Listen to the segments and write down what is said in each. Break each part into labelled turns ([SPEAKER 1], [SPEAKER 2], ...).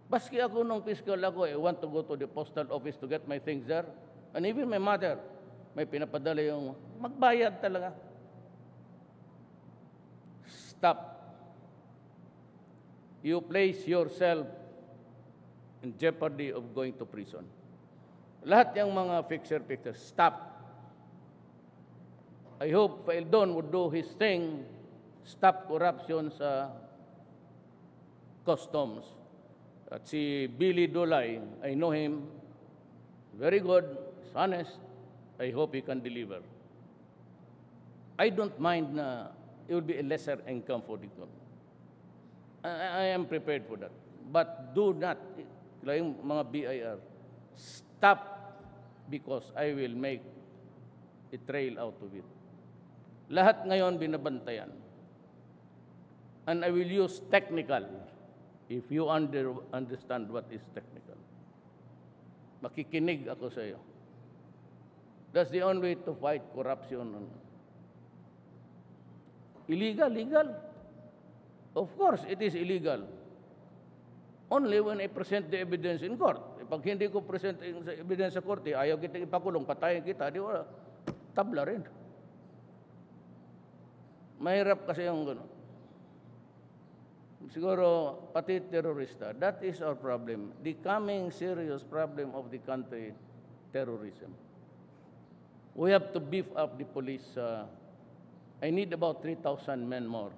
[SPEAKER 1] Baski ako nung fiscal ako, I want to go to the postal office to get my things there. And even my mother, may pinapadala yung magbayad talaga. Stop. You place yourself in jeopardy of going to prison. Lahat yung mga fixer-fixer, stop. I hope Faildon would do his thing, stop corruption sa customs. At si Billy Dulay, I know him, very good, he's honest. I hope he can deliver. I don't mind na it will be a lesser income for the government. I am prepared for that. But do not, yung mga BIR, stop because I will make a trail out of it. Lahat ngayon binabantayan. And I will use technical, if you understand what is technical. Makikinig ako sa iyo. That's the only way to fight corruption. Illegal, legal. Of course, it is illegal. Only when I present the evidence in court. Pag hindi ko present sa evidence sa korte, ayaw kita ipakulong, patayin kita, di wala. Tabla rin. Mahirap kasi yung gano'n. Siguro, pati terorista, that is our problem. The coming serious problem of the country, terrorism. We have to beef up the police. I need about 3,000 men more.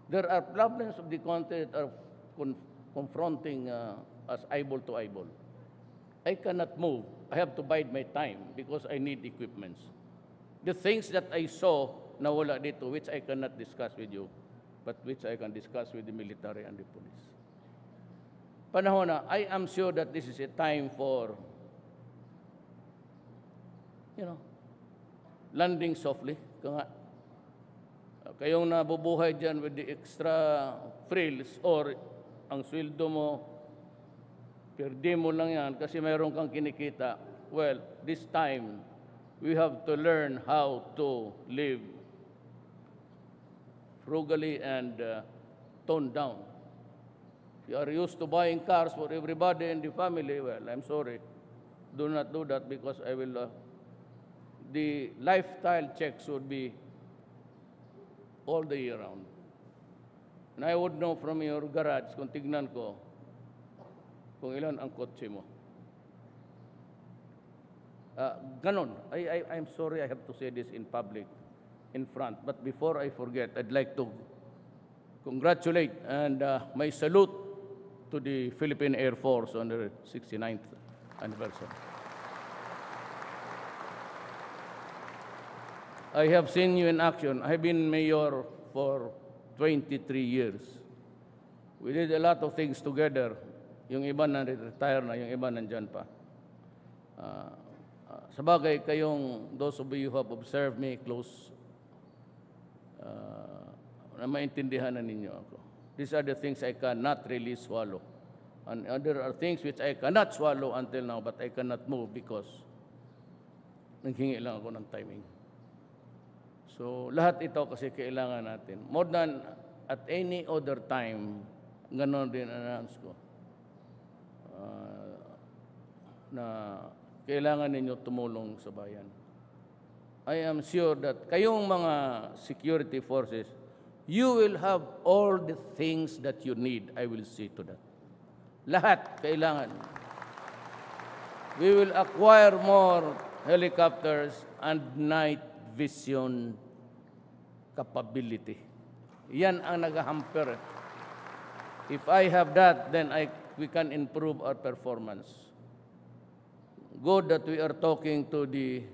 [SPEAKER 1] There are problems of the country that are confronting us eyeball to eyeball. I cannot move. I have to bide my time because I need equipments. The things that I saw na wala dito, which I cannot discuss with you, but which I can discuss with the military and the police. Panahon na, I am sure that this is a time for, landing softly. Kayong nabubuhay dyan with the extra frills or ang sweldo mo, perdi mo lang yan kasi mayroon kang kinikita. Well, this time, we have to learn how to live frugally and toned down. If you are used to buying cars for everybody in the family, well, I'm sorry. Do not do that because I will, the lifestyle checks would be all the year round. And I would know from your garage, kung tignan ko, kung ilan ang kotse mo. Ganon. I'm sorry I have to say this in public, in front. But before I forget, I'd like to congratulate and my salute to the Philippine Air Force on their 69th anniversary. I have seen you in action. I have been mayor for 23 years. We did a lot of things together. Yung iba na retire na, yung iba nandyan pa. Sabagay kayong, those of you who have observed me close, na maintindihan na ninyo ako. These are the things I cannot really swallow. And there are things which I cannot swallow until now, but I cannot move because naghingi lang ako ng timing. So, lahat ito kasi kailangan natin. More than at any other time, ganon din announce ko, na kailangan ninyo tumulong sa bayan. I am sure that kayong mga security forces, you will have all the things that you need. I will see to that. Lahat kailangan. We will acquire more helicopters and night vision capability. Yan ang nag-hamper. If I have that, then we can improve our performance. Good that we are talking to the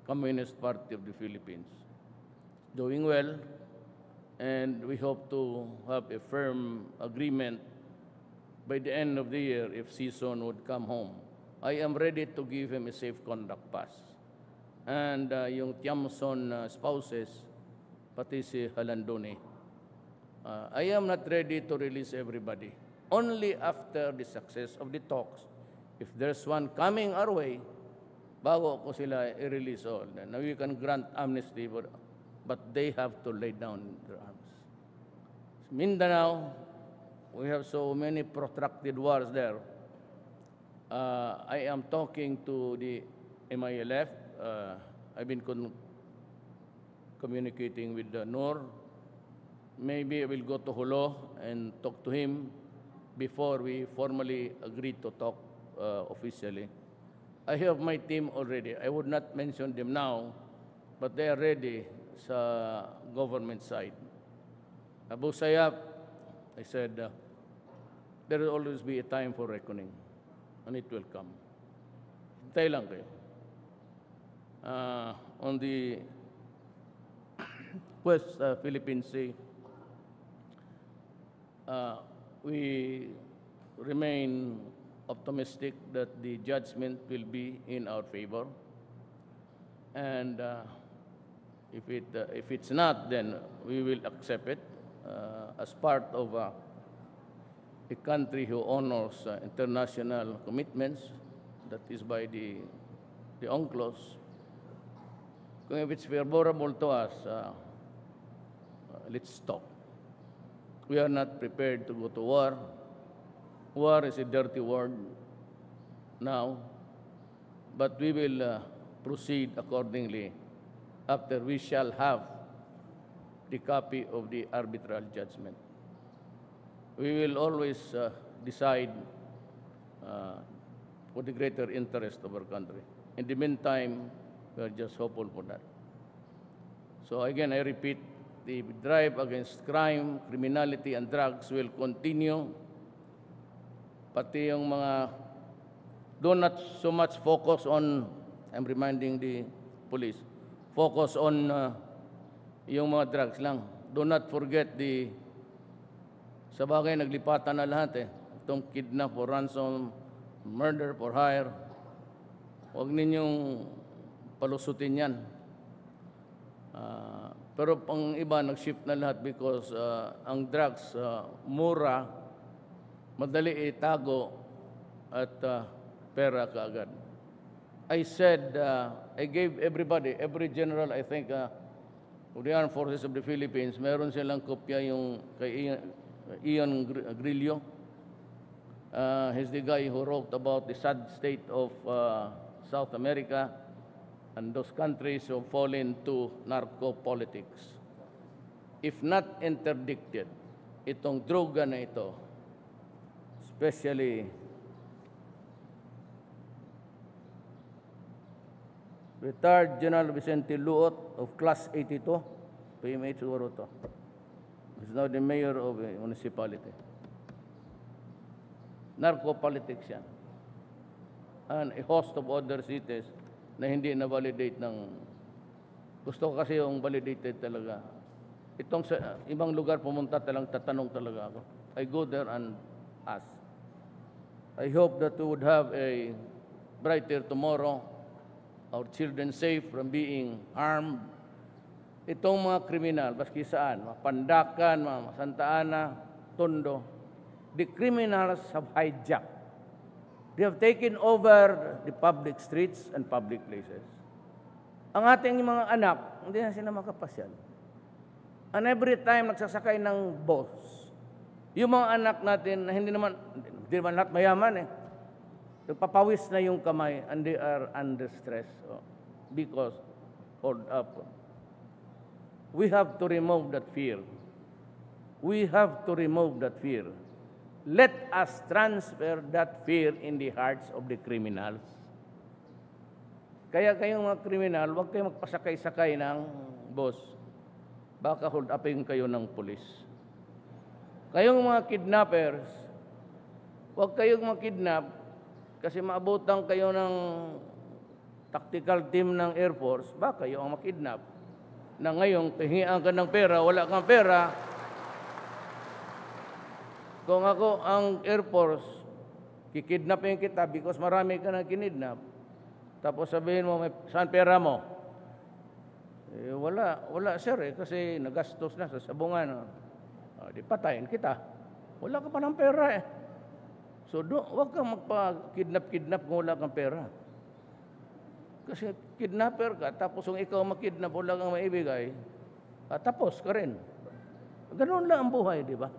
[SPEAKER 1] Communist Party of the Philippines. Doing well, and we hope to have a firm agreement by the end of the year if Sison would come home. I am ready to give him a safe conduct pass. And yung Tiamson spouses, pati si Halandone, I am not ready to release everybody. Only after the success of the talks, if there's one coming our way, bago ko sila i-release all. Then we can grant amnesty, but they have to lay down their arms. Mindanao, we have so many protracted wars there. I am talking to the MILF. I've been communicating with the NOR. Maybe I will go to Holo and talk to him before we formally agree to talk officially. I have my team already. I would not mention them now, but they are ready sa government side. Abu Sayyaf, I said, there will always be a time for reckoning, and it will come. Hintay lang kayo. On the West Philippine Sea, we remain optimistic that the judgment will be in our favor. And if it's not, then we will accept it as part of a country who honors international commitments, that is by the UNCLOS. If it's favorable to us, let's stop. We are not prepared to go to war. War is a dirty word now, but we will proceed accordingly after we shall have the copy of the arbitral judgment. We will always decide for the greater interest of our country. In the meantime, we are just hopeful for that. So again, I repeat, the drive against crime, criminality, and drugs will continue. Pati yung mga, do not so much focus on, I'm reminding the police, focus on yung mga drugs lang. Do not forget sa bagay, naglipatan na lahat eh. Itong kidnap for ransom, murder for hire. Huwag ninyong palusutin yan. Pero pang iba, nag-shift na lahat because ang drugs, mura, madali itago at pera kaagad. I said, I gave everybody, every general, I think, of the Armed Forces of the Philippines, meron silang kopya yung kay Ian Grillo. He's the guy who wrote about the sad state of South America and those countries who fall into narco-politics. If not interdicted, itong droga na ito, especially retired General Vicente Luot of Class 82, PMH siguro to. He's now the mayor of a municipality. Narco-politics yan. And a host of other cities na hindi na-validate ng... Gusto ko kasi yung validated talaga. Itong sa ibang lugar pumunta tatanong talaga ako. I go there and ask. I hope that we would have a brighter tomorrow, our children safe from being harmed. Itong mga kriminal, baski saan, mga Pandakan, mga Santa Ana, Tondo, the criminals have hijacked. They have taken over the public streets and public places. Ang ating mga anak, hindi na sila makapasyal. And every time nagsasakay ng bus, yung mga anak natin na hindi naman lahat mayaman eh. Nagpapawis na yung kamay and they are under stress because hold up. We have to remove that fear. We have to remove that fear. Let us transfer that fear in the hearts of the criminals. Kaya kayong mga kriminal, huwag kayong magpasakay-sakay ng bus. Baka hold upin kayo ng pulis. Kayong mga kidnappers, huwag kayong makidnap kasi maabutan kayo ng tactical team ng Air Force, baka kayo ang makidnap. Na ngayon, pahingian ka ng pera, wala kang pera. Kung ako ang Air Force, kikidnapin kita because marami ka nang kinidnap. Tapos sabihin mo, saan pera mo? Eh, wala sir eh, kasi nagastos na sa sabungan. Di patayin kita. Wala ka pa ng pera eh. So, huwag kang magpa-kidnap kung wala kang pera. Kasi kidnapper ka, tapos kung ikaw makidnap, wala kang maibigay, tapos ka rin. Ganun lang ang buhay, di ba?